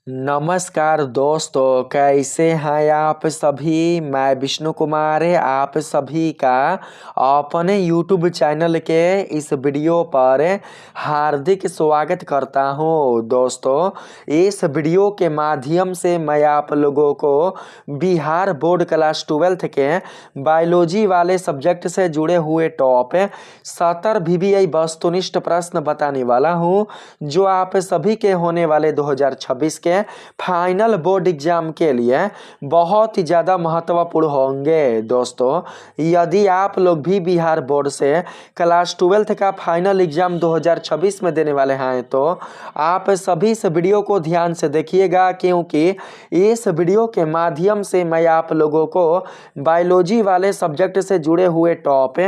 नमस्कार दोस्तों, कैसे हैं आप सभी। मैं विष्णु कुमार आप सभी का अपने YouTube चैनल के इस वीडियो पर हार्दिक स्वागत करता हूं। दोस्तों, इस वीडियो के माध्यम से मैं आप लोगों को बिहार बोर्ड क्लास 12 के बायोलॉजी वाले सब्जेक्ट से जुड़े हुए टॉप 70 VBI वस्तुनिष्ठ प्रश्न बताने वाला हूं, जो आप सभी के होने वाले 2026 के फाइनल बोर्ड एग्जाम के लिए बहुत ही ज़्यादा महत्वपूर्ण होंगे। दोस्तों, यदि आप लोग भी बिहार बोर्ड से क्लास 12 का फाइनल एग्जाम 2026 में देने वाले हैं तो आप सभी इस वीडियो को ध्यान से देखिएगा, क्योंकि इस वीडियो के माध्यम से मैं आप लोगों को बायोलॉजी वाले सब्जेक्ट से जुड़े हुए टॉप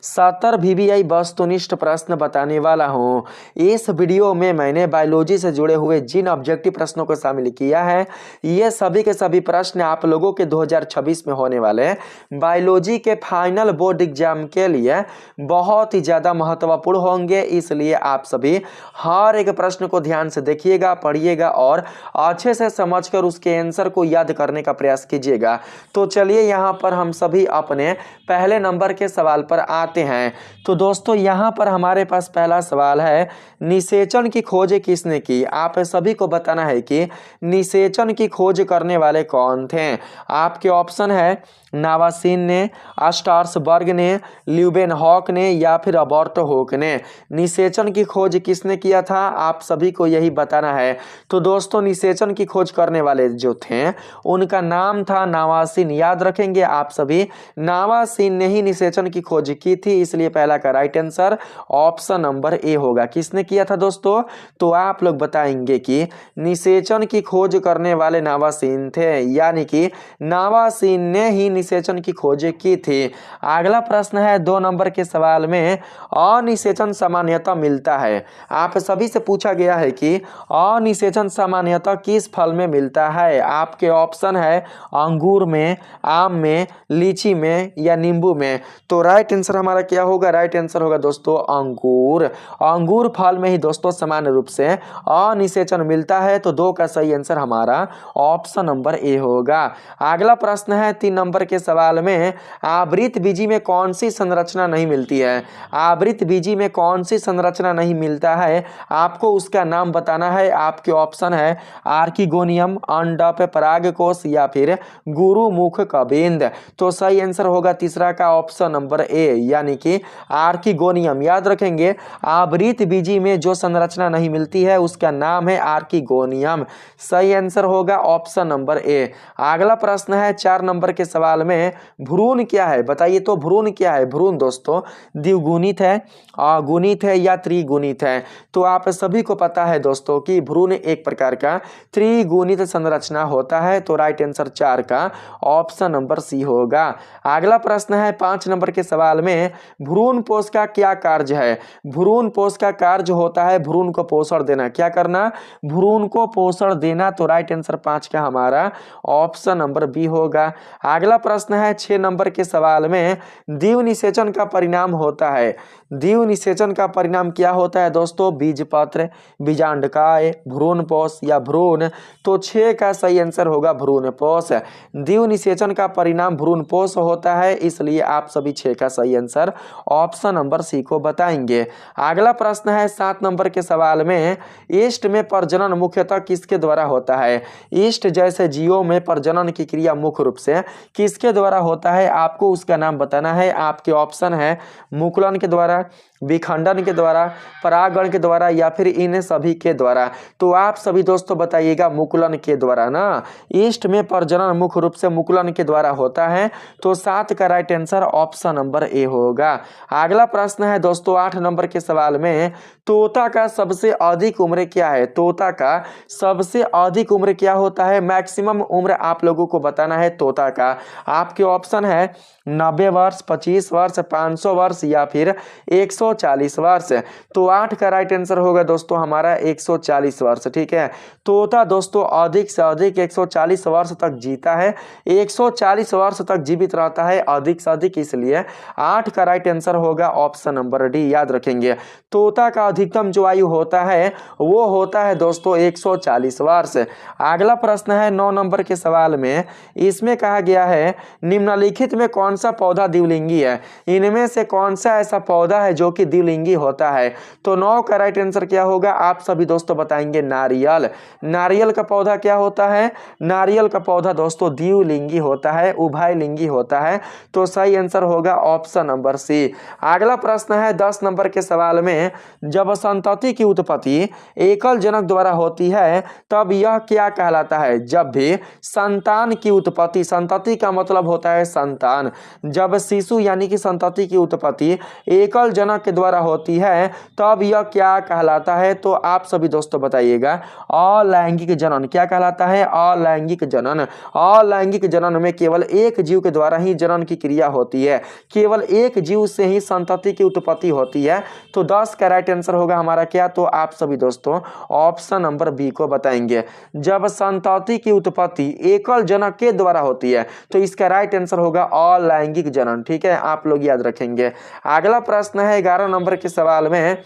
70 VBI वस्तुनिष्ठ प्रश्न बताने वाला हूं। इस वीडियो में मैंने बायोलॉजी से जुड़े हुए जिन ऑब्जेक्टिव प्रश्नों को शामिल किया है, ये सभी के सभी प्रश्न आप लोगों के 2026 में होने वाले बायोलॉजी के फाइनल बोर्ड एग्जाम के लिए बहुत ही ज़्यादा महत्वपूर्ण होंगे। इसलिए आप सभी हर एक प्रश्न को ध्यान से देखिएगा, पढ़िएगा और अच्छे से समझकर उसके आंसर को याद करने का प्रयास कीजिएगा। तो चलिए यहाँ पर हम सभी अपने पहले नंबर के सवाल पर आते हैं। तो दोस्तों, यहाँ पर हमारे पास पहला सवाल है, निषेचन की खोज किसने की। आप सभी को बताना है कि निषेचन की खोज करने वाले कौन थे। आपके ऑप्शन है नावासीन ने, स्टार्सबर्ग ने, ल्यूवेनहॉक ने या फिर रॉबर्ट हुक ने। निषेचन की खोज किसने किया था, आप सभी को यही बताना है। तो दोस्तों, निषेचन की खोज करने वाले जो थे उनका नाम था नावासीन। याद रखेंगे आप सभी, नावासीन ने ही निषेचन की खोज की थी, इसलिए पहला का right answer option number A होगा। किसने किया था दोस्तों, तो आप लोग बताएंगे कि निषेचन की खोज करने वाले नावासीन थे, यानी कि नावासीन ने ही निषेचन की खोज की थी। अगला प्रश्न है 2 नंबर के सवाल में, अनिषेचन सामान्यतः मिलता है। आप सभी से पूछा गया है कि अनिषेचन सामान्यतः किस फल में मिलता है। आपके ऑप्शन है अंगूर में, आम में, लीची में या नींबू में। तो राइट आंसर हमारा क्या होगा, राइट आंसर होगा दोस्तों अंगूर। अंगूर फल में ही दोस्तों सामान्य रूप से अनिषेचन मिलता है। तो 2 का सही आंसर हमारा ऑप्शन नंबर ए होगा। अगला प्रश्न है 3 नंबर के सवाल में, आवृत बीजी में कौन सी संरचना नहीं मिलती है। आवृत बीजी में कौन सी संरचना नहीं मिलता है, आपको उसका नाम बताना है। आपके ऑप्शन है आर्किगोनियम, अंडप परागकोश या फिर गुरुमुख कबिंद। तो सही आंसर होगा तीसरा का ऑप्शन नंबर ए, यानी कि आर्किगोनियम। याद रखेंगे, आवृत बीजी में जो संरचना नहीं मिलती है उसका नाम है आर्किगोनियम। सही आंसर होगा ऑप्शन नंबर ए। अगला प्रश्न है 4 नंबर के सवाल में, भ्रूण क्या है, बताइए तो भ्रूण क्या है। भ्रूण दोस्तों द्विगुणित है, अगुणित है या त्रिगुणित है। तो आप सभी को पता है दोस्तों कि भ्रूण एक प्रकार का त्रिगुणित संरचना होता है। तो राइट आंसर 4 का ऑप्शन नंबर सी होगा। अगला प्रश्न है 5 नंबर के सवाल में, भ्रूण पोष का क्या कार्य है। भ्रूण पोष का कार्य होता है भ्रूण को पोषण देना। क्या करना, भ्रूण को पोषण देना। तो राइट आंसर 5 का हमारा ऑप्शन नंबर बी होगा। अगला प्रश्न है 6 नंबर के सवाल में, द्विनिषेचन का परिणाम होता है। द्विनिषेचन का परिणाम क्या होता है दोस्तों, बीजपत्र, बीजांडकाय, भ्रूणपोष या भ्रूण। तो 6 का सही आंसर होगा भ्रूणपोष। द्विनिषेचन का परिणाम भ्रूणपोष होता है, इसलिए आप सभी 6 का सही आंसर ऑप्शन नंबर सी को बताएंगे। अगला प्रश्न है 7 नंबर के सवाल में, ईस्ट में प्रजनन मुख्यतः किसके द्वारा होता है। ईस्ट जैसे जीवों में प्रजनन की क्रिया मुख्य रूप से किसके द्वारा होता है, आपको उसका नाम बताना है। आपके ऑप्शन है मुकुलन के द्वारा, विखंडन के द्वारा, परागण के द्वारा या फिर इन सभी के द्वारा। तो आप सभी दोस्तों बताइएगा मुकुलन के द्वारा ना। ईस्ट में प्रजनन मुख्य रूप से मुकुलन के द्वारा होता है। तो 7 का right answer option number A होगा। अगला प्रश्न है दोस्तों 8 नंबर के सवाल में, तोता का सबसे अधिक उम्र क्या है। तोता का सबसे अधिक उम्र क्या होता है, मैक्सिमम उम्र आप लोगों को बताना है तोता का। आपके ऑप्शन है 90 वर्ष, 25 वर्ष, 500 वर्ष या फिर 100 140 वर्ष। तो 8 का राइट आंसर होगा दोस्तों हमारा 140 वर्ष। ठीक है, तोता दोस्तों अधिक से अधिक 140 वर्ष तक जीता है, 140 वर्ष तक जीवित रहता है अधिक से अधिक, इसलिए 8 का राइट आंसर होगा ऑप्शन नंबर डी। याद रखेंगे, तोता का अधिकतम जो आयु होता है वो होता है दोस्तों 140 वर्ष। अगला प्रश्न है 9 नंबर के सवाल में, इसमें कहा गया है निम्नलिखित में कौन सा पौधा द्विलिंगी है, इनमें से कौन सा ऐसा पौधा है जो कि द्विलिंगी होता है। तो 9 का राइट आंसर क्या होगा, आप सभी दोस्तों बताएंगे नारियल। नारियल का पौधा क्या होता है, नारियल का पौधा दोस्तों द्विलिंगी होता है, उभयलिंगी होता है। तो सही आंसर होगा ऑप्शन नंबर सी। अगला प्रश्न है 10 नंबर के सवाल में, जब संतति की उत्पत्ति एकल जनक द्वारा होती है तब यह क्या कहलाता है। जब भी संतान की उत्पत्ति, संतति का मतलब होता है संतान, जब शिशु यानी कि संतति की उत्पत्ति एकल जनक के द्वारा होती है तब यह क्या कहलाता है। तो आप सभी दोस्तों बताइएगा, अलैंगिक जनन क्या कहलाता है, अलैंगिक जनन। अलैंगिक जनन में केवल एक जीव के द्वारा ही जनन की क्रिया होती है, केवल एक जीव से ही संतति की उत्पत्ति होती है। तो 10 का राइट आंसर होगा हमारा क्या, तो आप सभी दोस्तों ऑप्शन नंबर बी को बताएंगे। जब संतति की उत्पत्ति एकल जनक के द्वारा होती है तो इसका राइट आंसर होगा अलैंगिक जनन। ठीक है, आप लोग याद रखेंगे। अगला प्रश्न है 11 नंबर के सवाल में,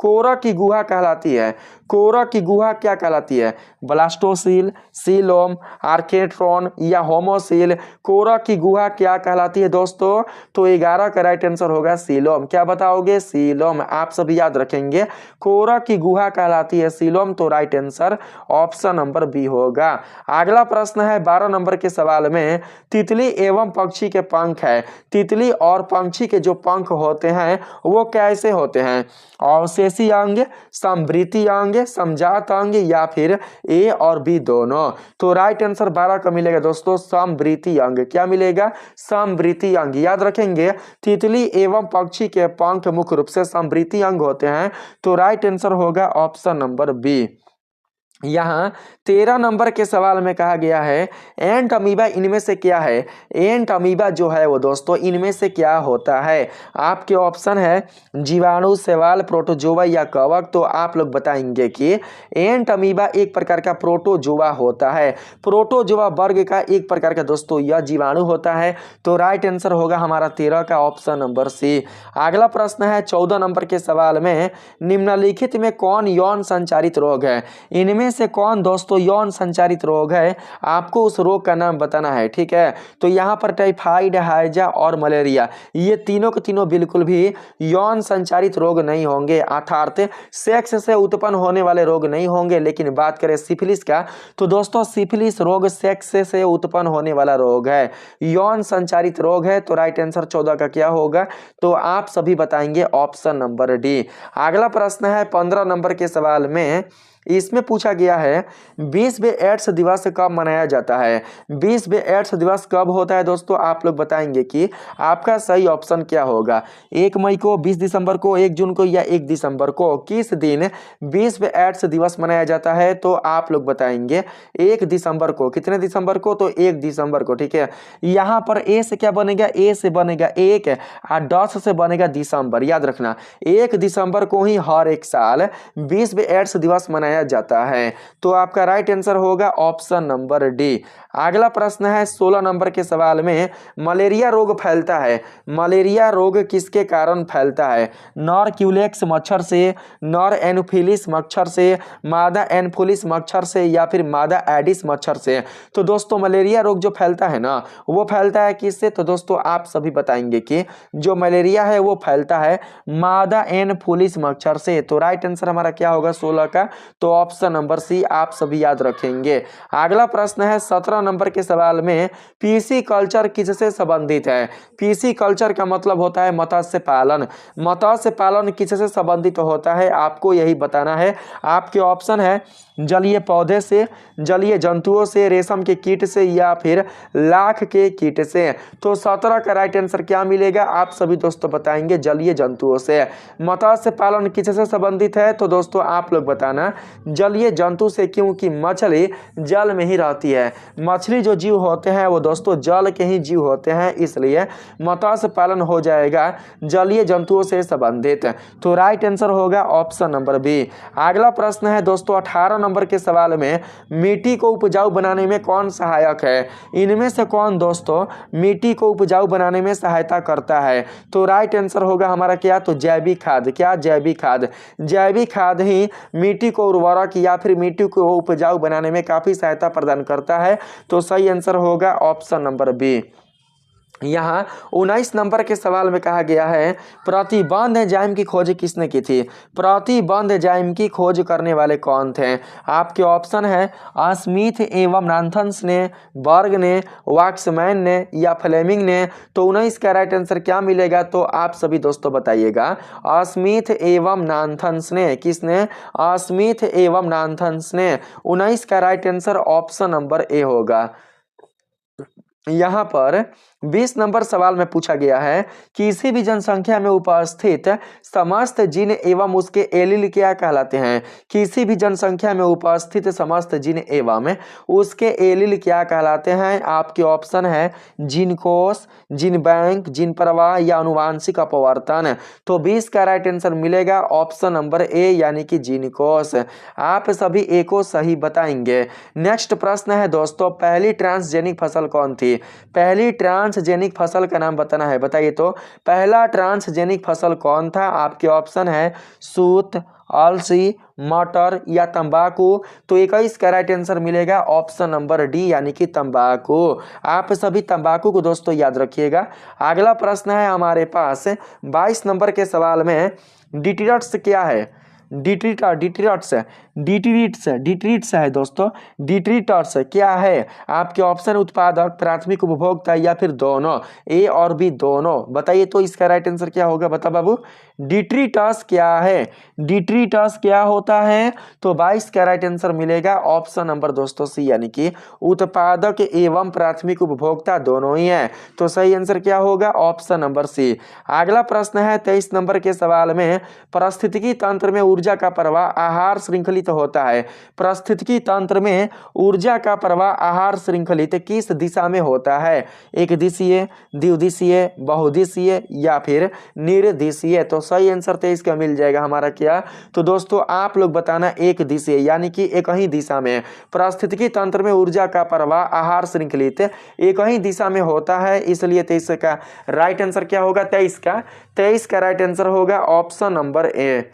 कोरक की गुहा कहलाती है, कोरक की गुहा क्या कहलाती है, ब्लास्टोसील, सीलोम, आर्केट्रॉन या होमोसील। कोरक की गुहा क्या कहलाती है दोस्तों, तो 11 का राइट आंसर होगा सीलोम। क्या बताओगे, सीलोम। आप सभी याद रखेंगे, कोरक की गुहा कहलाती है सीलोम। तो right answer option number B होगा। अगला प्रश्न है 12 नंबर के सवाल में, तितली एवं पक्षी के पंख है, तितली और पंछी के जो पंख होते हैं वो कैसे होते हैं, अवशेषी अंग, समवृत्ति अंग, समजात अंग या फिर ए और बी दोनों। तो राइट आंसर 12 का मिलेगा दोस्तों समवृत्ति अंग। क्या मिलेगा, समवृत्ति अंग। याद रखेंगे, तितली एवं पक्षी के पंख मुख्य रूप से समवृत्ति अंग होते हैं। तो राइट आंसर होगा ऑप्शन नंबर बी। यहाँ 13 नंबर के सवाल में कहा गया है एंट अमीबा इनमें से क्या है, एंट अमीबा जो है वो दोस्तों इनमें से क्या होता है। आपके ऑप्शन है जीवाणु, शैवाल, प्रोटोजोआ या कवक। तो आप लोग बताएंगे कि एंट अमीबा एक प्रकार का प्रोटोजोआ होता है, प्रोटोजोआ वर्ग का एक प्रकार का दोस्तों यह जीवाणु होता है। तो राइट आंसर होगा हमारा 13 का ऑप्शन नंबर सी। अगला प्रश्न है 14 नंबर के सवाल में, निम्नलिखित में कौन यौन संचारित रोग है, इनमें से कौन दोस्तों यौन संचारित रोग है, आपको उस रोग का नाम बताना है। ठीक है, तो यहाँ पर टाइफाइड, हैजा और मलेरिया ये तीनों के तीनों बिल्कुल भी यौन संचारित रोग नहीं होंगे, अर्थात सेक्स से उत्पन्न होने वाले रोग नहीं होंगे। लेकिन बात करें सिफिलिस का, तो दोस्तों सिफिलिस रोग सेक्स से उत्पन्न होने वाला रोग है, यौन संचारित रोग है। तो राइट आंसर 14 का क्या होगा, तो आप सभी बताएंगे ऑप्शन नंबर डी। अगला प्रश्न है 15 नंबर के सवाल में, इसमें पूछा गया है विश्व एड्स दिवस कब मनाया जाता है। विश्व एड्स दिवस कब होता है दोस्तों, आप लोग बताएंगे कि आपका सही ऑप्शन क्या होगा, 1 मई को, 20 दिसंबर को, 1 जून को या 1 दिसंबर को। किस दिन विश्व एड्स दिवस मनाया जाता है, तो आप लोग बताएंगे 1 दिसंबर को। कितने दिसंबर को, तो 1 दिसंबर को। ठीक है, यहाँ पर ए से क्या बनेगा, ए से बनेगा 1 और 10 से बनेगा दिसंबर। याद रखना 1 दिसंबर को ही हर एक साल विश्व एड्स दिवस मनाया जाता है। तो आपका राइट आंसर होगा ऑप्शन नंबर डी। अगला प्रश्न है 16 नंबर के सवाल में, मलेरिया रोग फैलता है, मलेरिया रोग किसके कारण फैलता है, नर क्यूलेक्स मच्छर से, नर एनोफिलिस मच्छर से, मादा एनोफिलिस मच्छर से या फिर मादा एडिस मच्छर से। तो दोस्तों मलेरिया रोग जो फैलता है ना वो फैलता है किससे, तो दोस्तों आप सभी बताएंगे कि जो मलेरिया है वो फैलता है मादा एनोफिलिस मच्छर से। तो राइट आंसर हमारा क्या होगा 16 का, तो ऑप्शन नंबर सी आप सभी याद रखेंगे। अगला प्रश्न है 17 नंबर के सवाल में, पीसी कल्चर किससे संबंधित है। पीसी कल्चर का मतलब होता है मत्स्य पालन, मत्स्य पालन किससे संबंधित होता है आपको यही बताना है। आपके ऑप्शन है जलीय पौधे से, जलीय जंतुओं से, रेशम के कीट से या फिर लाख के कीट से। तो 17 का राइट आंसर क्या मिलेगा आप सभी दोस्तों बताएंगे जलीय जंतुओं से। मत्स्य पालन किससे संबंधित है तो दोस्तों आप लोग बताना जलीय जंतु से, क्योंकि मछली जल में ही रहती है। मछली जो जीव होते हैं वो दोस्तों जल के ही जीव होते हैं, इसलिए मत्स्य पालन हो जाएगा जलीय जंतुओं से संबंधित। तो राइट आंसर होगा ऑप्शन नंबर बी। अगला प्रश्न है दोस्तों 18 नंबर के सवाल में, मिट्टी को उपजाऊ बनाने में कौन सहायक है? इनमें से कौन दोस्तों मिट्टी को उपजाऊ बनाने में सहायता करता है? तो राइट आंसर होगा हमारा क्या, तो जैविक खाद। क्या? जैविक खाद। जैविक खाद ही मिट्टी को उर्वरक या फिर मिट्टी को उपजाऊ बनाने में काफी सहायता प्रदान करता है। तो सही आंसर होगा ऑप्शन नंबर बी। यहाँ 19 नंबर के सवाल में कहा गया है, प्रतिबंध एंजाइम की खोज किसने की थी? प्रतिबंध एंजाइम की खोज करने वाले कौन थे? आपके ऑप्शन है स्मिथ एवं नाथन्स ने, बर्ग ने, वाक्समैन ने या फ्लेमिंग ने। तो 19 का राइट आंसर क्या मिलेगा तो आप सभी दोस्तों बताइएगा। स्मिथ एवं नाथन्स ने। किसने? स्मिथ एवं नाथन्स ने। 19 का right answer option number A होगा। यहाँ पर 20 नंबर सवाल में पूछा गया है, किसी भी जनसंख्या में उपस्थित समस्त जीन एवं उसके एलील क्या कहलाते हैं? किसी भी जनसंख्या में उपस्थित समस्त जीन एवं उसके एलील क्या कहलाते हैं? आपके ऑप्शन है जीन कोष, जीन बैंक, जीन प्रवाह या आनुवांशिक अपवर्तन। तो 20 का राइट आंसर मिलेगा ऑप्शन नंबर ए यानी कि जीन कोष। आप सभी ए को सही बताएंगे। नेक्स्ट प्रश्न है दोस्तों, पहली ट्रांसजेनिक फसल कौन थी? पहली ट्रांसजेनिक फसल का नाम बताना है। बताइए तो पहला ट्रांसजेनिक फसल कौन था? आपके ऑप्शन है सूत, अलसी, मटर या तंबाकू। तो 21 का राइट आंसर मिलेगा ऑप्शन नंबर डी यानी कि तंबाकू। आप सभी तंबाकू को दोस्तों याद रखिएगा। अगला प्रश्न है हमारे पास 22 नंबर के सवाल में, डिटर्जेंट्स क्या है? डिटर्जेंट्स है दोस्तों। डिटर्जेंट्स क्या है? आपके ऑप्शन उत्पादक, प्राथमिक उपभोक्ता या फिर दोनों, ए और बी दोनों। बताइए तो इसका राइट आंसर क्या होगा? बता बाबू, डिटर्जेंट्स क्या है? डिटर्जेंट्स क्या होता है? तो 22 का राइट आंसर मिलेगा ऑप्शन नंबर दोस्तों सी यानी कि उत्पादक एवं प्राथमिक उपभोक्ता दोनों ही है। तो सही आंसर क्या होगा? Option number C. अगला प्रश्न है 23 नंबर के सवाल में, पारिस्थितिकी तंत्र में ऊर्जा का प्रवाह आहार श्रृंखलित होता है। पारिस्थितिकी तंत्र में ऊर्जा का प्रवाह आहार श्रृंखलित किस दिशा में होता है? एक दिशीय, द्विदिशीय, बहुदिशीय या फिर निर्दिशीय। तो सही आंसर 23 का मिल जाएगा हमारा क्या, तो दोस्तों आप लोग बताना एक दिशीय यानी कि एक ही दिशा में। पारिस्थितिकी तंत्र में ऊर्जा का प्रवाह आहार श्रृंखलित एक ही दिशा में होता है, इसलिए 23 का राइट आंसर क्या होगा? 23 का राइट आंसर होगा ऑप्शन नंबर ए।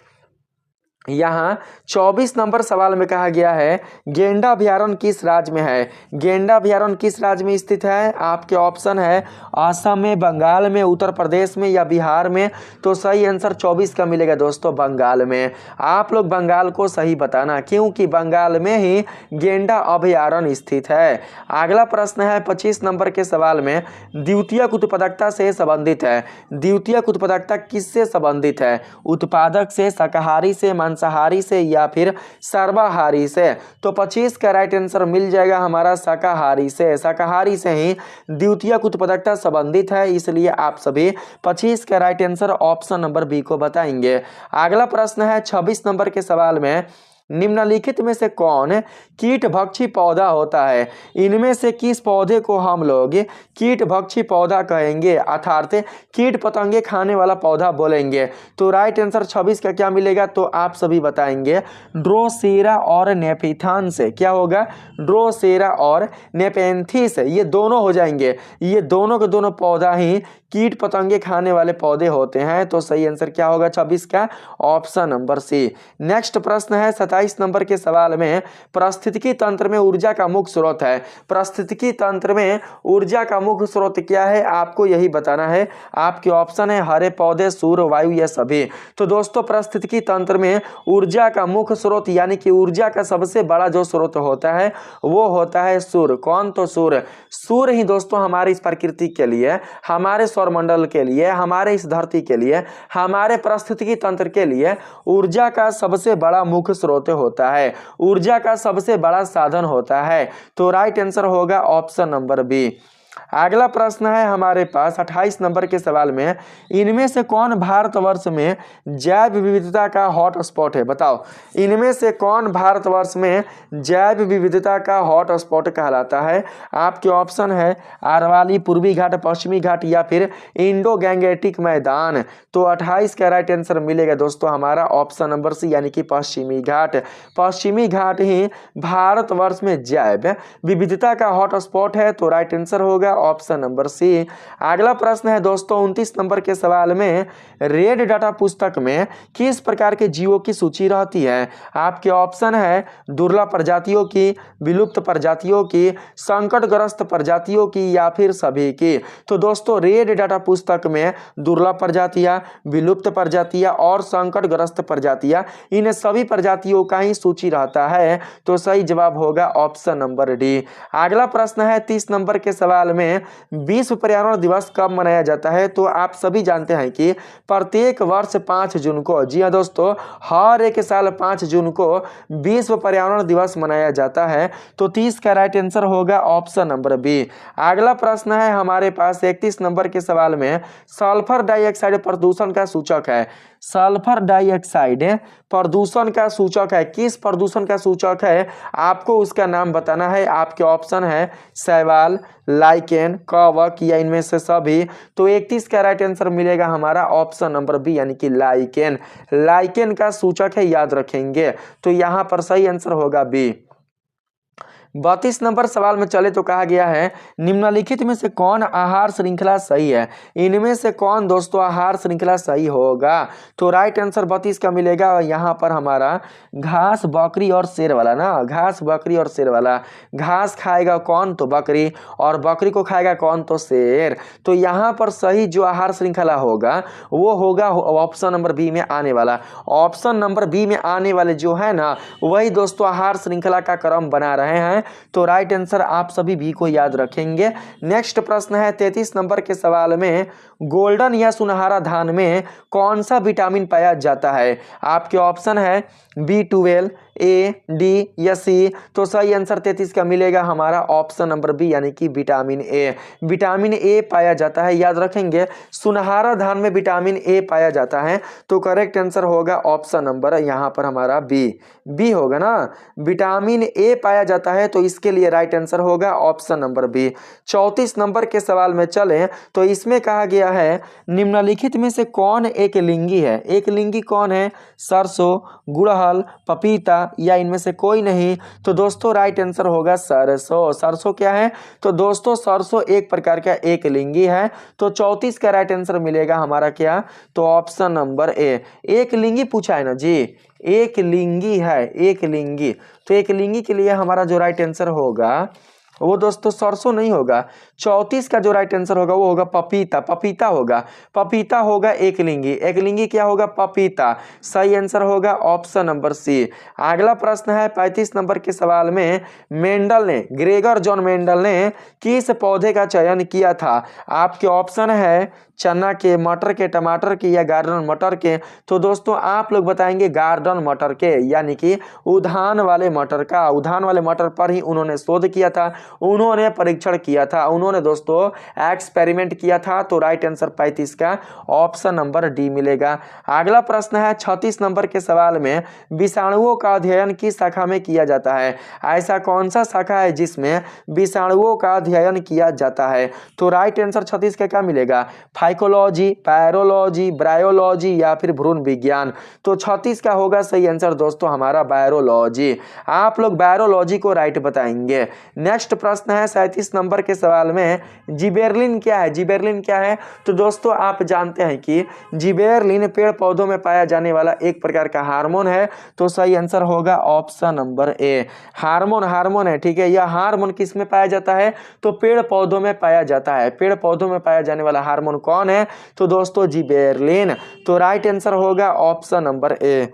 यहाँ 24 नंबर सवाल में कहा गया है, गेंडा अभयारण्य किस राज्य में है? गेंडा अभयारण्य किस राज्य में स्थित है? आपके ऑप्शन है असम में, बंगाल में, उत्तर प्रदेश में या बिहार में। तो सही आंसर 24 का मिलेगा दोस्तों बंगाल में। आप लोग बंगाल को सही बताना, क्योंकि बंगाल में ही गेंडा अभयारण्य स्थित है। अगला प्रश्न है 25 नंबर के सवाल में, द्वितीयक उत्पादकता से संबंधित है। द्वितीयक उत्पादकता किससे संबंधित है? उत्पादक से, शाकाहारी से, मांसाहारी से या फिर सर्वाहारी से। तो 25 का राइट आंसर मिल जाएगा हमारा शाकाहारी से। शाकाहारी से ही द्वितीयक उत्पादकता संबंधित है, इसलिए आप सभी 25 का right answer option number B को बताएंगे। अगला प्रश्न है 26 नंबर के सवाल में, निम्नलिखित में से कौन कीटभक्षी पौधा होता है? इनमें से किस पौधे को हम लोग कीटभक्षी पौधा कहेंगे, अर्थात कीट पतंगे खाने वाला पौधा बोलेंगे? तो राइट आंसर 26 का क्या मिलेगा तो आप सभी बताएंगे ड्रोसेरा और नेपिथान्स। क्या होगा? ड्रोसेरा और नेपेंथिस, ये दोनों हो जाएंगे। ये दोनों के दोनों पौधा ही कीट पतंगे खाने वाले पौधे होते हैं। तो सही आंसर क्या होगा 26 का? ऑप्शन नंबर सी। नेक्स्ट प्रश्न है 27 नंबर के सवाल में, पारिस्थितिकी तंत्र में ऊर्जा का मुख्य स्रोत है। पारिस्थितिकी तंत्र में ऊर्जा का मुख्य स्रोत क्या है? आपको यही बताना है। आपके ऑप्शन है हरे पौधे, सूर्य, वायु या सभी। तो दोस्तों पारिस्थितिकी तंत्र में ऊर्जा का मुख्य स्रोत यानी कि ऊर्जा का सबसे बड़ा जो स्रोत होता है वो होता है सूर्य। कौन? तो सूर्य। सूर्य ही दोस्तों हमारी इस प्रकृति के लिए, हमारे सौरमंडल के लिए, हमारे इस धरती के लिए, हमारे पारिस्थितिकी तंत्र के लिए ऊर्जा का सबसे बड़ा मुख्य स्रोत करते होता है, ऊर्जा का सबसे बड़ा साधन होता है। तो राइट आंसर होगा ऑप्शन नंबर बी। अगला प्रश्न है हमारे पास 28 नंबर के सवाल में, इनमें से कौन भारतवर्ष में जैव विविधता का हॉट स्पॉट है? बताओ, इनमें से कौन भारतवर्ष में जैव विविधता का हॉट स्पॉट कहलाता है? आपके ऑप्शन है अरवली, पूर्वी घाट, पश्चिमी घाट या फिर इंडो गैंगेटिक मैदान। तो 28 का राइट आंसर मिलेगा दोस्तों हमारा ऑप्शन नंबर सी, यानी कि पश्चिमी घाट। पश्चिमी घाट ही भारतवर्ष में जैव विविधता का हॉट स्पॉट है। तो राइट आंसर होगा ऑप्शन नंबर सी। अगला प्रश्न है दोस्तों 29 नंबर के सवाल में, रेड डाटा पुस्तक में किस प्रकार के जीवों की सूची रहती है? आपके ऑप्शन है दुर्लभ प्रजातियों की, विलुप्त प्रजातियों की, संकटग्रस्त प्रजातियों की या फिर सभी की। तो दोस्तों रेड डाटा पुस्तक में दुर्लभ प्रजातियां, विलुप्त प्रजातियां और संकटग्रस्त प्रजातियां, इन सभी प्रजातियों का ही सूची रहता है। तो सही जवाब होगा ऑप्शन नंबर डी। अगला प्रश्न है 30 नंबर के सवाल में, विश्व पर्यावरण दिवस कब मनाया जाता है? तो आप सभी जानते हैं कि प्रत्येक वर्ष 5 जून को, जी हाँ दोस्तों, हर एक साल 5 जून को विश्व पर्यावरण दिवस मनाया जाता है। तो 30 का राइट आंसर होगा ऑप्शन नंबर बी। अगला प्रश्न है हमारे पास 31 नंबर के सवाल में, सल्फर डाइऑक्साइड प्रदूषण का सूचक है। सल्फर डाइऑक्साइड प्रदूषण का सूचक है, किस प्रदूषण का सूचक है? आपको उसका नाम बताना है। आपके ऑप्शन है शैवाल, लाइकेन, कवक या इनमें से सभी। तो 31 का राइट आंसर मिलेगा हमारा ऑप्शन नंबर बी, यानी कि लाइकेन। लाइकेन का सूचक है, याद रखेंगे। तो यहां पर सही आंसर होगा बी। 32 नंबर सवाल में चले तो कहा गया है, निम्नलिखित में से कौन आहार श्रृंखला सही है? इनमें से कौन दोस्तों आहार श्रृंखला सही होगा? तो राइट आंसर 32 का मिलेगा यहाँ पर हमारा घास, बकरी और शेर वाला ना। घास, बकरी और शेर वाला। घास खाएगा कौन? तो बकरी, और बकरी को खाएगा कौन? तो शेर। तो यहाँ पर सही जो आहार श्रृंखला होगा वो होगा ऑप्शन नंबर बी में आने वाला। ऑप्शन नंबर बी में आने वाले जो है ना, वही दोस्तों आहार श्रृंखला का क्रम बना रहे हैं। तो राइट आंसर आप सभी भी को याद रखेंगे। नेक्स्ट प्रश्न है 33 नंबर के सवाल में, गोल्डन या सुनहरा धान में कौन सा विटामिन पाया जाता है? आपके ऑप्शन है B12, ए, डी या सी। तो सही आंसर 33 का मिलेगा हमारा ऑप्शन नंबर बी, यानी कि विटामिन ए। विटामिन ए पाया जाता है, याद रखेंगे। सुनहरा धान में विटामिन ए पाया जाता है। तो करेक्ट आंसर होगा ऑप्शन नंबर यहाँ पर हमारा बी। बी होगा ना, विटामिन ए पाया जाता है। तो इसके लिए राइट आंसर होगा ऑप्शन नंबर बी। 34 नंबर के सवाल में चलें तो इसमें कहा गया है, निम्नलिखित में से कौन एक लिंगी है? एक लिंगी कौन है? सरसों, गुड़हल, पपीता या इनमें से कोई नहीं। तो दोस्तों राइट आंसर होगा सरसों। सरसों क्या है? तो दोस्तों सरसों एक प्रकार का एक लिंगी है। तो 34 का राइट आंसर मिलेगा हमारा क्या? तो ऑप्शन नंबर ए। एक लिंगी पूछा है ना जी, एक लिंगी है, एक लिंगी। तो एक लिंगी के लिए हमारा जो राइट आंसर होगा वो दोस्तों सरसों नहीं होगा। 34 का जो राइट आंसर होगा वो होगा पपीता। पपीता होगा, पपीता होगा एक लिंगी। एक लिंगी क्या होगा? पपीता। सही आंसर होगा ऑप्शन नंबर सी। अगला प्रश्न है 35 नंबर के सवाल में, मेंडल ने, ग्रेगर जॉन मेंडल ने किस पौधे का चयन किया था? आपके ऑप्शन है चना के, मटर के, टमाटर के या गार्डन मटर के। तो दोस्तों आप लोग बताएंगे गार्डन मटर के, यानी कि उद्यान वाले मटर का। उद्यान वाले मटर पर ही उन्होंने शोध किया था, उन्होंने परीक्षण किया था, उन्होंने दोस्तों एक्सपेरिमेंट किया था। तो राइट आंसर 35 का ऑप्शन नंबर डी मिलेगा। अगला प्रश्न है 36 नंबर के सवाल में, विषाणुओं का अध्ययन किस शाखा में किया जाता है? ऐसा कौन सा शाखा है जिसमें विषाणुओं का अध्ययन किया जाता है? तो राइट आंसर 36 का क्या मिलेगा? फाइकोलॉजी, पैरोलॉजी, ब्रायोलॉजी या फिर भ्रूण विज्ञान। तो 36 का होगा सही आंसर दोस्तों हमारा बायोलॉजी। आप लोग बायोलॉजी को राइट बताएंगे। नेक्स्ट प्रश्न है 37 नंबर के सवाल में, जिबेरलिन क्या है? जिबेरलिन क्या है? तो दोस्तों आप जानते हैं कि जिबेरलिन पेड़ पौधों में पाया जाने वाला एक प्रकार का हार्मोन है। तो सही आंसर होगा option number A. Hormone, hormone है, ठीक है। यह हार्मोन किस में पाया जाता है? तो पेड़ पौधों में पाया जाता है। पेड़ पौधों में पाया जाने वाला हार्मोन कौन है? तो दोस्तों जिबेरलिन। तो राइट आंसर होगा ऑप्शन नंबर ए।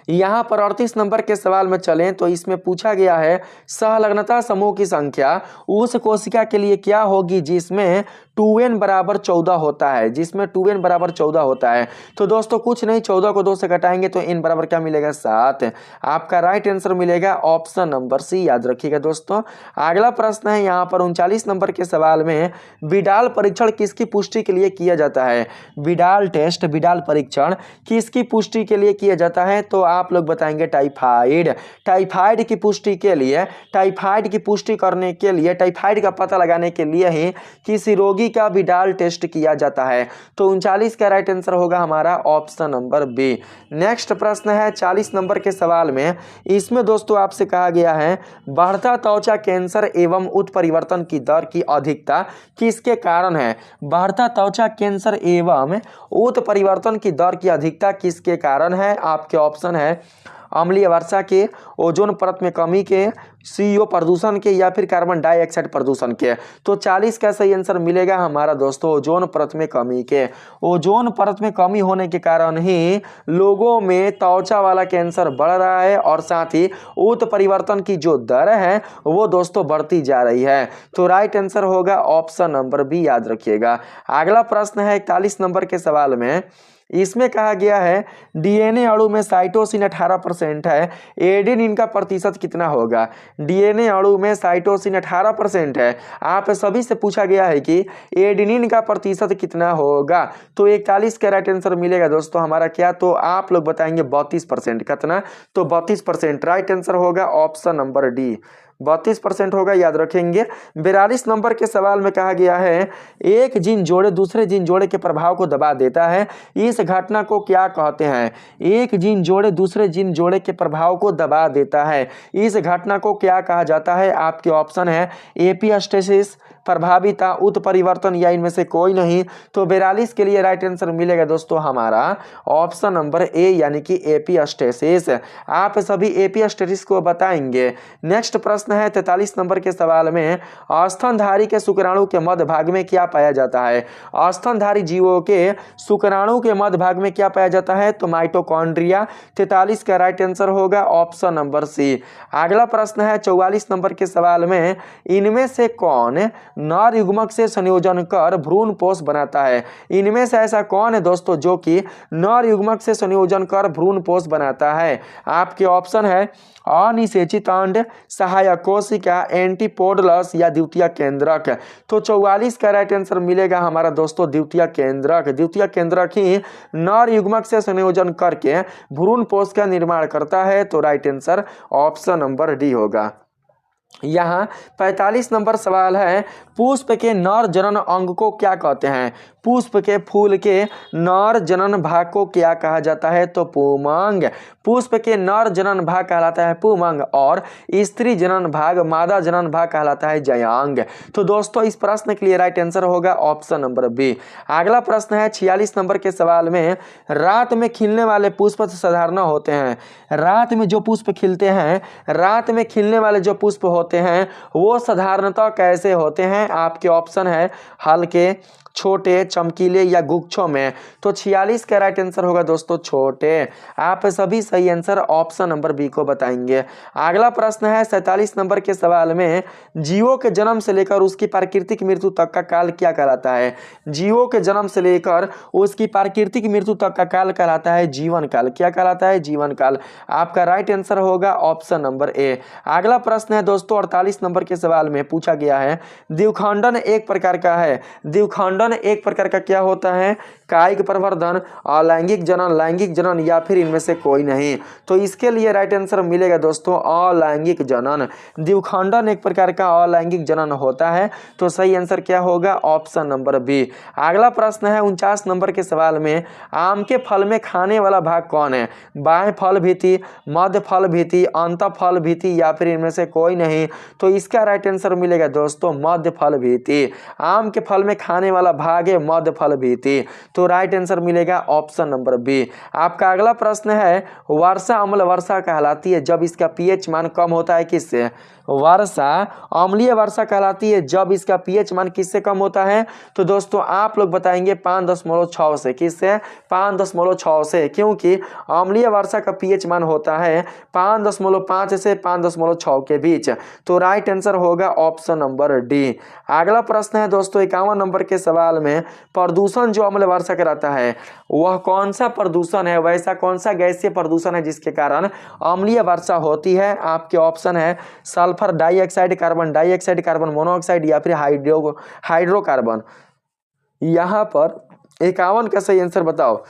यहाँ पर 38 नंबर के सवाल में चलें तो इसमें पूछा गया है सहलग्नता समूह की संख्या उस कोशिका के लिए क्या होगी जिसमें 2n बराबर 14 होता है, जिसमें 2n बराबर 14 होता है। तो दोस्तों कुछ नहीं, 14 को 2 से घटाएंगे तो n बराबर क्या मिलेगा 7। आपका राइट आंसर मिलेगा ऑप्शन नंबर सी, याद रखिएगा दोस्तों। अगला प्रश्न है यहाँ पर 39 नंबर के सवाल में विडाल परीक्षण किसकी पुष्टि के लिए किया जाता है। विडाल टेस्ट, विडाल परीक्षण किसकी पुष्टि के लिए किया जाता है, तो आप लोग बताएंगे टाइफाइड। टाइफाइड की पुष्टि के लिए, टाइफाइड की पुष्टि करने के लिए, टाइफाइड का पता लगाने के लिए ही किसी रोगी का विडाल टेस्ट किया जाता है। तो 39 का राइट आंसर होगा हमारा ऑप्शन नंबर बी। नेक्स्ट प्रश्न है 40 नंबर के सवाल में, इसमें दोस्तों आपसे कहा गया है बढ़ता त्वचा कैंसर एवं उत्परिवर्तन की दर की अधिकता किसके कारण है। बढ़ता त्वचा कैंसर एवं उत्परिवर्तन की दर की अधिकता किसके कारण है। आपके ऑप्शन है अम्लीय वर्षा के, ओजोन परत में कमी के, CO प्रदूषण के, या फिर कार्बन डाइऑक्साइड प्रदूषण के। तो 40 का सही आंसर मिलेगा हमारा दोस्तों ओजोन परत में कमी के। ओजोन परत में कमी होने के कारण ही लोगों में त्वचा वाला कैंसर बढ़ रहा है और साथ ही उत्परिवर्तन की जो दर है वो दोस्तों बढ़ती जा रही है। तो राइट आंसर होगा ऑप्शन नंबर बी, याद रखिएगा। अगला प्रश्न है 41 नंबर के सवाल में, इसमें कहा गया है DNA अणु में साइटोसिन 18% है, एडेनिन का प्रतिशत कितना होगा। DNA अणु में साइटोसिन 18% है, आप सभी से पूछा गया है कि एडेनिन का प्रतिशत कितना होगा। तो 41 का राइट आंसर मिलेगा दोस्तों हमारा क्या, तो आप लोग बताएंगे 32%। कितना, तो 32%। राइट आंसर होगा ऑप्शन नंबर डी, 32% होगा, याद रखेंगे। 42 नंबर के सवाल में कहा गया है एक जीन जोड़े दूसरे जीन जोड़े के प्रभाव को दबा देता है, इस घटना को क्या कहते हैं। एक जीन जोड़े दूसरे जीन जोड़े के प्रभाव को दबा देता है, इस घटना को क्या कहा जाता है। आपके ऑप्शन है एपिस्टेसिस, प्रभाविता, उत्परिवर्तन, या इनमें से कोई नहीं। तो 42 के लिए राइट आंसर मिलेगा दोस्तों हमारा ऑप्शन नंबर ए, यानी कि एपिस्टेसिस। आप सभी एपिस्टेसिस को बताएंगे। नेक्स्ट प्रश्न है 43 नंबर के सवाल में, स्तनधारी के शुक्राणु के मध्य भाग में क्या पाया जाता है। स्तनधारी जीवों के शुक्राणु के मध्य भाग में क्या पाया जाता है, तो माइटोकॉन्ड्रिया। 43 का राइट आंसर होगा ऑप्शन नंबर सी। अगला प्रश्न है 44 नंबर के सवाल में, इनमें से कौन नर युग्मक से संयोजन कर भ्रूण पोष बनाता है। इनमें से ऐसा कौन है दोस्तों जो कि नर युग्मक से संयोजन कर भ्रूण पोष बनाता है। आपके ऑप्शन है अनिषेचित अंड, सहायक कोशिका, एंटीपोडलस, या द्वितीय केंद्रक। तो 44 का राइट आंसर मिलेगा हमारा दोस्तों द्वितीय केंद्रक। द्वितीय केंद्रक ही नर युग्मक से संयोजन करके भ्रूण पोष का निर्माण करता है। तो right answer option number D होगा। यहाँ 45 नंबर सवाल है, पुष्प के नर जनन अंग को क्या कहते हैं। पुष्प के फूल के नर जनन भाग को क्या कहा जाता है, तो पुंमंग। पुष्प के नर जनन भाग कहलाता है पुंमंग और स्त्री जनन भाग, मादा जनन भाग कहलाता है जयांग। तो दोस्तों इस प्रश्न के लिए राइट आंसर होगा ऑप्शन नंबर बी। अगला प्रश्न है 46 नंबर के सवाल में, रात में खिलने वाले पुष्प साधारण होते हैं। रात में जो पुष्प खिलते हैं, रात में खिलने वाले जो पुष्प होते हैं वो साधारणतः कैसे होते हैं। आपके ऑप्शन है हल्के, छोटे, चमकीले, या गुच्छों में। तो 46 का राइट आंसर होगा दोस्तों छोटे। आप सभी सही आंसर ऑप्शन नंबर बी को बताएंगे। अगला प्रश्न है 47 नंबर के सवाल में, जीवों के जन्म से लेकर उसकी प्राकृतिक मृत्यु तक का काल क्या कहलाता है। जीवों के जन्म से लेकर उसकी प्राकृतिक मृत्यु तक का काल कहलाता है जीवन काल। क्या कहलाता है, जीवन काल। आपका राइट आंसर होगा ऑप्शन नंबर ए। अगला प्रश्न है दोस्तों 48 नंबर के सवाल में पूछा गया है, द्विखंडन एक प्रकार का है। द्विखंडन एक प्रकार का क्या होता है, कायिक प्रवर्धन, अलैंगिक जनन, लैंगिक जनन, या फिर इनमें से कोई नहीं। तो इसके लिए राइट आंसर मिलेगा दोस्तों अलैंगिक जनन। द्विखंडन एक प्रकार का अलैंगिक जनन होता है। तो सही आंसर क्या होगा, ऑप्शन नंबर बी। अगला प्रश्न है 49 नंबर के सवाल में, आम के फल में खाने वाला भाग कौन है। बाएं फल भित्ति, मध्य फल भित्ति, अंत फल भित्ति, या फिर इनमें से कोई नहीं। तो इसका राइट आंसर मिलेगा दोस्तों मध्य फल भित्ति। आम के फल में खाने वाला भाग है मध्य फल भित्ति। तो तो राइट आंसर मिलेगा ऑप्शन नंबर बी। आपका अगला प्रश्न है, वर्षा अम्ल वर्षा कहलाती है जब इसका पीएच मान कम होता है किससे? वर्षा अम्लीय वर्षा कहलाती है जब इसका पीएच मान किससे कम होता है? तो दोस्तों आप लोग बताएंगे 5.6 से। किससे? 5.6 से, क्योंकि अम्लीय वर्षा का पीएच मान होता है 5.5 से 5.6 के बीच। तो राइट आंसर होगा ऑप्शन नंबर डी। अगला प्रश्न है दोस्तों 51 नंबर के सवाल में, प्रदूषण जो अम्ल वर्षा कराता है वह कौन सा प्रदूषण है? वैसा कौन सा गैसीय प्रदूषण है जिसके कारण अम्लीय वर्षा होती है? आपके ऑप्शन है sulphur dioxide, carbon dioxide, carbon monoxide या फिर हाइड्रोकार्बन। यहां पर 51 का सही आंसर बताओ।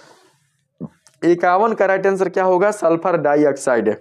51 का राइट आंसर क्या होगा? Sulphur dioxide.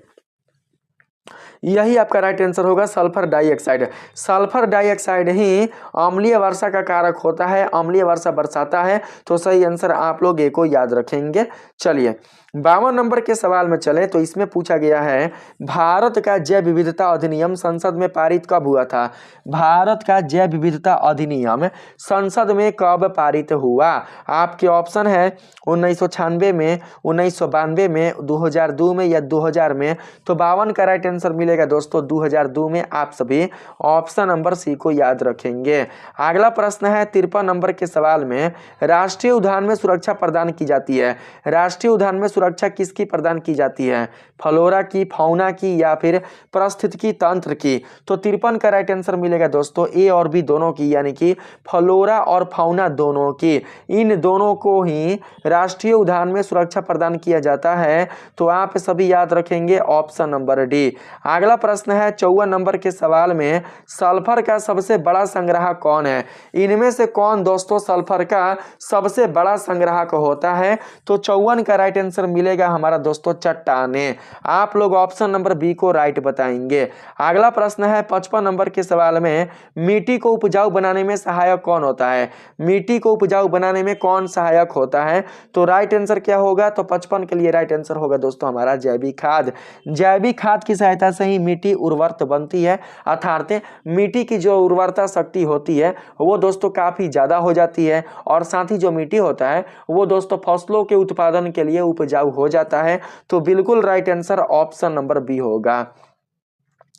यही आपका राइट आंसर होगा, सल्फर डाइऑक्साइड। सल्फर डाइऑक्साइड ही अम्लीय वर्षा का कारक होता है, अम्लीय वर्षा बरसाता है। तो सही आंसर आप लोग ए को याद रखेंगे। चलिए 52 नंबर के सवाल में चले तो इसमें पूछा गया है, भारत का जैव विविधता अधिनियम संसद में पारित कब हुआ था? भारत का जैव विविधता अधिनियम संसद में कब पारित हुआ? आपके ऑप्शन है 1996 में, 1992 में, 2002 में या 2000 में। तो 52 का राइट आंसर मिलेगा दोस्तों 2002 में। आप सभी ऑप्शन नंबर सी को याद रखेंगे। अगला प्रश्न है 53 नंबर के सवाल में, राष्ट्रीय उद्यान में सुरक्षा प्रदान की जाती है। राष्ट्रीय उद्यान में सुरक्षा किसकी प्रदान की जाती है? फ्लोरा की, फौना की या फिर पारिस्थितिकी तंत्र की? तो 53 का राइट आंसर मिलेगा दोस्तों ए और बी दोनों की, यानी कि फ्लोरा और फौना दोनों की। इन दोनों को ही राष्ट्रीय उद्यान में सुरक्षा प्रदान किया जाता है। तो आप सभी याद रखेंगे ऑप्शन नंबर डी। अगला प्रश्न है 54 नंबर के सवाल में, सल्फर का सबसे बड़ा संग्राहक कौन है? इनमें से कौन दोस्तों सल्फर का सबसे बड़ा संग्राहक होता है? तो 54 का राइट आंसर मिलेगा हमारा दोस्तों चट्टाने। आप लोग ऑप्शन नंबर बी को राइट बताएंगे। अगला प्रश्न है 55 नंबर के सवाल में, मिट्टी को उपजाऊ बनाने में सहायक कौन होता है? मिट्टी को उपजाऊ बनाने में कौन सहायक होता है? तो राइट आंसर क्या होगा? तो 55 के लिए राइट आंसर होगा दोस्तों हमारा जैविक खाद। जैविक खाद की सहायता से ही मिट्टी उर्वरक बनती है, अर्थात मिट्टी की जो उर्वरता शक्ति होती है वो दोस्तों काफी ज्यादा हो जाती है, और साथ ही जो मिट्टी होता है वो दोस्तों फसलों के उत्पादन के लिए उपजाऊ हो जाता है। तो बिल्कुल right answer option number B होगा।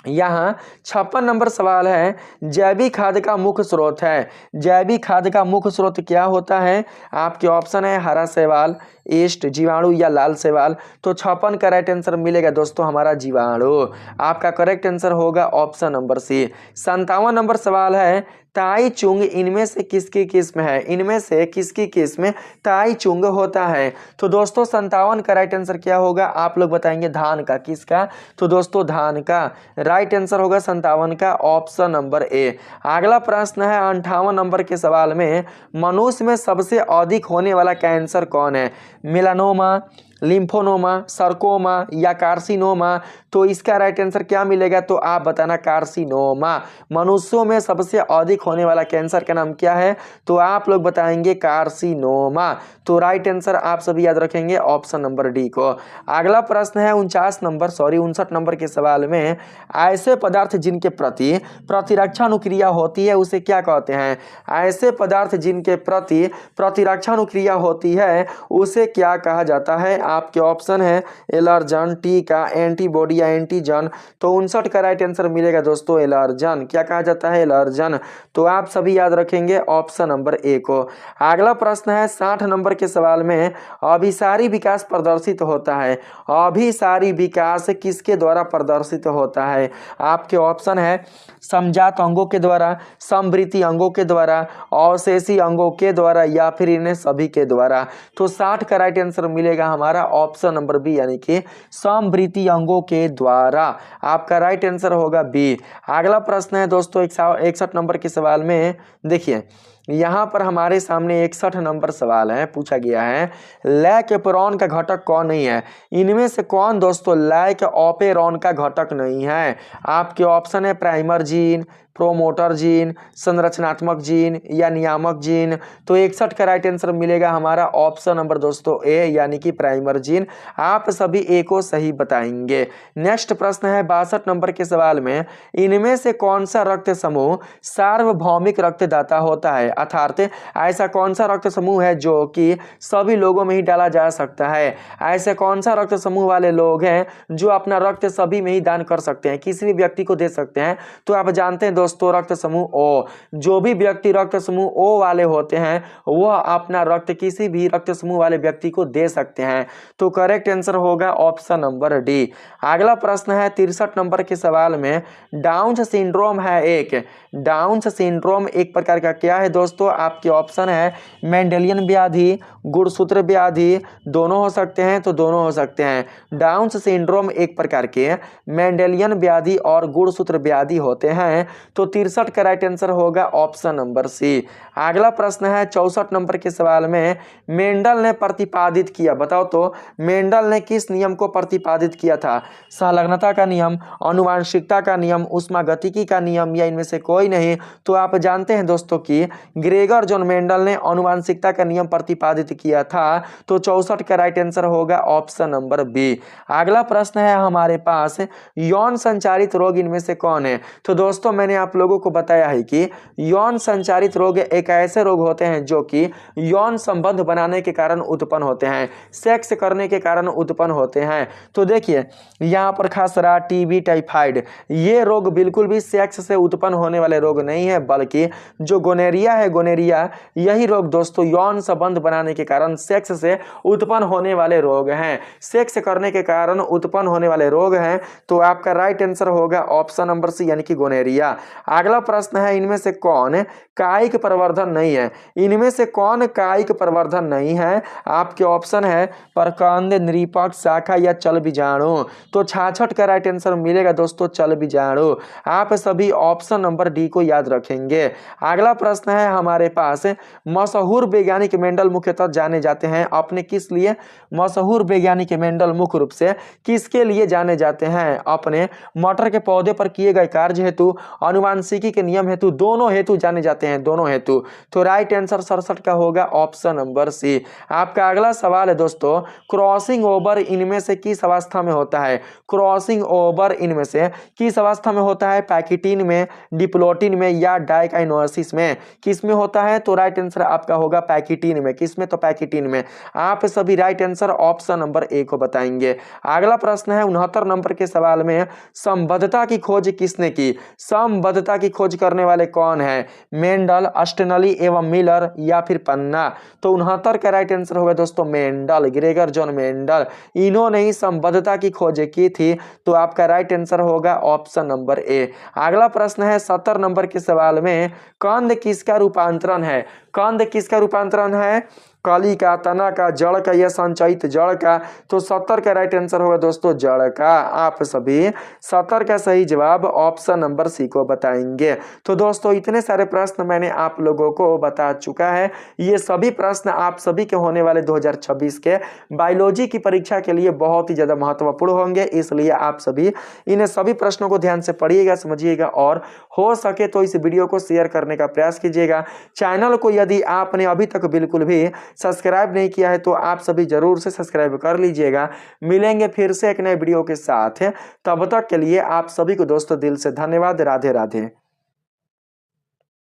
यहाँ 56 नंबर सवाल है, जैविक खाद का मुख्य स्रोत है। जैविक खाद का मुख्य स्रोत क्या होता है? आपके ऑप्शन है हरा शैवाल, ईस्ट, जीवाणु या लाल शैवाल। तो 56 का राइट आंसर मिलेगा दोस्तों हमारा जीवाणु। आपका करेक्ट आंसर होगा ऑप्शन नंबर सी। 57 नंबर सवाल है, ताई चुंग इनमें से किसकी किस्म है? इनमें से किसकी किस्म ताई चुंग होता है? तो दोस्तों 57 का राइट आंसर क्या होगा? आप लोग बताएंगे धान का। किसका? तो दोस्तों धान का। राइट आंसर होगा 57 का ऑप्शन नंबर ए। अगला प्रश्न है 58 नंबर के सवाल में, मनुष्य में सबसे अधिक होने वाला कैंसर कौन है? मेलानोमा, लिम्फोनोमा, सर्कोमा या कार्सिनोमा? तो इसका राइट आंसर क्या मिलेगा? तो आप बताना कार्सिनोमा। मनुष्यों में सबसे अधिक होने वाला कैंसर का नाम क्या है? तो आप लोग बताएंगे कार्सिनोमा। तो राइट आंसर आप सभी याद रखेंगे ऑप्शन नंबर डी को। अगला प्रश्न है 59 नंबर के सवाल में, ऐसे पदार्थ जिनके प्रति प्रतिरक्षा अनुक्रिया होती है उसे क्या कहते हैं? ऐसे पदार्थ जिनके प्रति प्रतिरक्षा अनुक्रिया होती है उसे क्या कहा जाता है? आपके ऑप्शन है एलर्जन, टीका, एंटीबॉडी या एंटीजन। तो 59 का राइट आंसर मिलेगा दोस्तों एलर्जन। क्या कहा जाता है? एलर्जन। तो आप सभी याद रखेंगे ऑप्शन नंबर ए को। अगला प्रश्न है 60 नंबर के सवाल में, अभिसारी विकास प्रदर्शित होता है। अभिसारी विकास किसके द्वारा प्रदर्शित होता है? आपके ऑप्शन है समजात अंगों के द्वारा, समवृत्ति अंगों के द्वारा, अवशेषी अंगों के द्वारा या फिर इन्हें सभी के द्वारा। तो 60 का राइट आंसर मिलेगा हमारा ऑप्शन नंबर बी, यानी कि समवृत्ति अंगों के द्वारा। आपका राइट आंसर होगा बी। अगला प्रश्न है दोस्तों 61 नंबर के सवाल में, देखिए यहाँ पर हमारे सामने 61 नंबर सवाल है, पूछा गया है लैकेपेरॉन का घटक कौन नहीं है? इनमें से कौन दोस्तों लैकेओपेरॉन का घटक नहीं है? आपके ऑप्शन है प्राइमर जीन, प्रोमोटर जीन, संरचनात्मक जीन या नियामक जीन। तो 61 का राइट आंसर मिलेगा हमारा ऑप्शन नंबर दोस्तों ए, यानी कि प्राइमर जीन। आप सभी ए को सही बताएंगे। नेक्स्ट प्रश्न है 62 नंबर के सवाल में, इनमें से कौन सा रक्त समूह सार्वभौमिक रक्तदाता होता है? अर्थात ऐसा कौन सा रक्त समूह है जो कि सभी लोगों में ही डाला जा सकता है। ऐसे कौन सा रक्त समूह वाले लोग हैं जो अपना रक्त सभी में ही दान कर सकते हैं, किसी भी व्यक्ति को दे सकते हैं। तो आप जानते हैं दोस्तों, रक्त समूह ओ। जो भी व्यक्ति रक्त समूह ओ वाले होते हैं वह अपना रक्त किसी भी रक्त समूह वाले व्यक्ति को दे सकते हैं। तो करेक्ट आंसर होगा ऑप्शन नंबर डी। अगला प्रश्न है 63 नंबर के सवाल में, डाउन सिंड्रोम है एक। डाउन सिंड्रोम एक प्रकार का क्या है दोस्तों? आपके ऑप्शन है मेंडेलियन व्याधि, गुणसूत्र व्याधि, दोनों हो सकते हैं तो दोनों हो सकते हैं। डाउन सिंड्रोम एक प्रकार के मेंडेलियन व्याधि और गुणसूत्र व्याधि होते हैं। तो 63 का राइट आंसर होगा ऑप्शन नंबर सी। अगला प्रश्न है 64 नंबर के सवाल में, मेंडल ने प्रतिपादित किया, बताओ तो मेंडल ने किस नियम को प्रतिपादित किया था? संलग्नता का नियम, आनुवांशिकता का नियम, ऊष्मागतिकी का नियम, या इनमें से कोई नहीं? तो आप जानते हैं दोस्तों कि ग्रेगर जॉन मेंडल ने आनुवांशिकता का नियम प्रतिपादित किया था। तो 64 का राइट आंसर होगा ऑप्शन नंबर बी। अगला प्रश्न है हमारे पास, यौन संचारित रोग इनमें से कौन है? तो दोस्तों मैंने आप लोगों को बताया है कि यौन संचारित रोग एक ऐसे रोग होते हैं जो कि यौन संबंध बनाने के कारण उत्पन्न होते हैं, सेक्स करने के कारण उत्पन्न होते हैं। तो देखिए यहाँ पर खसरा, टीबी, टाइफाइड, ये रोग बिल्कुल भी सेक्स से उत्पन्न होने वाले रोग नहीं है, बल्कि जो गोनेरिया है, गोनेरिया, यही रोग दोस्तों यौन संबंध बनाने के कारण सेक्स से उत्पन्न होने वाले रोग हैं, सेक्स करने के कारण उत्पन्न होने वाले रोग हैं। तो आपका राइट आंसर होगा ऑप्शन नंबर सी यानी कि गोनेरिया। अगला प्रश्न है, इनमें से कौन कायिक प्रवर्धन नहीं है? इनमें से कौन कायिक प्रवर्धन नहीं है? आपके ऑप्शन है प्रकंद, निरीपक, शाखा या चल बीजाणु। तो 66 का राइट आंसर मिलेगा दोस्तों चल बीजाणु। आप सभी ऑप्शन नंबर डी को याद रखेंगे। अगला प्रश्न है हमारे पास, मशहूर वैज्ञानिक मेंडल मुख्यतः जाने जाते हैं अपने किस लिए? मशहूर वैज्ञानिक मेंडल मुख्य रूप से किसके लिए जाने जाते हैं? अपने मटर के पौधे पर किए गए कार्य हेतु, आनुवांशिकी के नियम हेतु, दोनों हेतु जाने जाते हैं, दोनों हेतु। तो राइट आंसर 67 का होगा ऑप्शन नंबर सी। आपका अगला सवाल है दोस्तों, क्रॉसिंग ओवर इनमें से किस अवस्था में होता है? क्रॉसिंग ओवर इनमें से किस अवस्था में होता है? पैकिटीन में, डिप्लोटिन में या डाइकाइनोसिस में? किस में होता है? तो राइट आंसर आपका होगा पैकिटीन में। किस में? तो पैकिटीन में। आप सभी right answer option number A को बताएंगे। अगला प्रश्न है 69 नंबर के सवाल में, संबद्धता की खोज किसने की? संबद्धता की खोज करने वाले कौन है? मेंडल, अस्टेनली एवं मिलर या फिर पन्ना? तो 69 का राइट आंसर होगा दोस्तों मेंडल, ग्रेगर जॉन मेंडल, इन्होंने ही संबद्धता की खोज की थी। तो आपका राइट आंसर होगा ऑप्शन नंबर ए। अगला प्रश्न है 70 नंबर के सवाल में, कंद किसका रूपांतरण है? कंद किसका रूपांतरण है? कली का, तना का, जड़ का या संचयित जड़ का? तो 70 का राइट आंसर होगा दोस्तों जड़ का। आप सभी 70 का सही जवाब ऑप्शन नंबर सी को बताएंगे। तो दोस्तों इतने सारे प्रश्न मैंने आप लोगों को बता चुका है। ये सभी प्रश्न आप सभी के होने वाले 2026 के बायोलॉजी की परीक्षा के लिए बहुत ही ज्यादा महत्वपूर्ण होंगे, इसलिए आप सभी इन सभी प्रश्नों को ध्यान से पढ़िएगा, समझिएगा और हो सके तो इस वीडियो को शेयर करने का प्रयास कीजिएगा। चैनल को यदि आपने अभी तक बिल्कुल भी सब्सक्राइब नहीं किया है तो आप सभी जरूर से सब्सक्राइब कर लीजिएगा। मिलेंगे फिर से एक नए वीडियो के साथ, तब तक के लिए आप सभी को दोस्तों दिल से धन्यवाद। राधे राधे।